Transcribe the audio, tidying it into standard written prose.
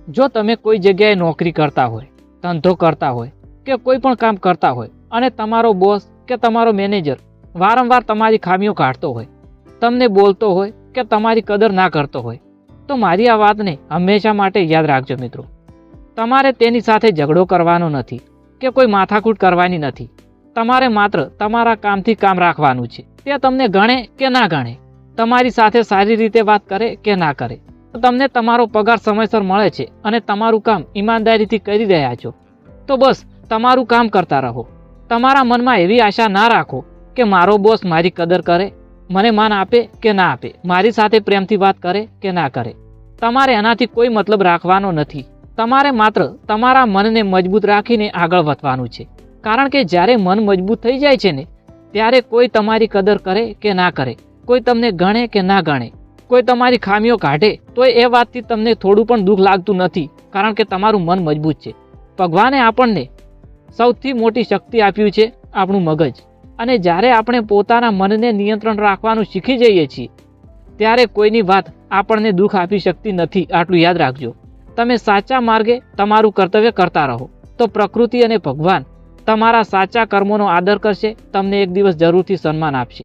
જો તમે કોઈ જગ્યાએ નોકરી કરતા હોય, ધંધો કરતા હોય કે કોઈ પણ કામ કરતા હોય અને તમારો બોસ કે તમારો મેનેજર વારંવાર તમારી ખામીઓ કાઢતો હોય, તમને બોલતો હોય કે તમારી કદર ના કરતો હોય, તો મારી આ વાતને હંમેશા માટે યાદ રાખજો મિત્રો. તમારે તેની સાથે ઝઘડો કરવાનો નથી કે કોઈ માથાકૂટ કરવાની નથી. તમારે માત્ર તમારા કામથી કામ રાખવાનું છે. તે તમને ગણે કે ના ગણે, તમારી સાથે સારી રીતે વાત કરે કે ના કરે, તમને તમારો પગાર સમયસર મળે છે અને તમારું કામ ઈમાનદારીથી કરી રહ્યા છો, તો બસ તમારું કામ કરતા રહો. તમારા મનમાં એવી આશા ના રાખો કે મારો બોસ મારી કદર કરે, મને માન આપે કે ના આપે, મારી સાથે પ્રેમથી વાત કરે કે ના કરે. તમારે એનાથી કોઈ મતલબ રાખવાનો નથી. તમારે માત્ર તમારા મનને મજબૂત રાખીને આગળ વધવાનું છે. કારણ કે જ્યારે મન મજબૂત થઈ જાય છે ને, ત્યારે કોઈ તમારી કદર કરે કે ના કરે, કોઈ તમને ગણે કે ના ગણે, કોઈ તમારી ખામીઓ કાઢે તો એ વાતથી તમને થોડું પણ દુઃખ લાગતું નથી, કારણ કે તમારું મન મજબૂત છે. ભગવાને આપણને સૌથી મોટી શક્તિ આપ્યું છે આપણું મગજ, અને જ્યારે આપણે પોતાના મનને નિયંત્રણ રાખવાનું શીખી જઈએ છીએ, ત્યારે કોઈની વાત આપણને દુઃખ આપી શકતી નથી. આટલું યાદ રાખજો. તમે સાચા માર્ગે તમારું કર્તવ્ય કરતા રહો, તો પ્રકૃતિ અને ભગવાન તમારા સાચા કર્મોનો આદર કરશે, તમને એક દિવસ જરૂરથી સન્માન આપશે.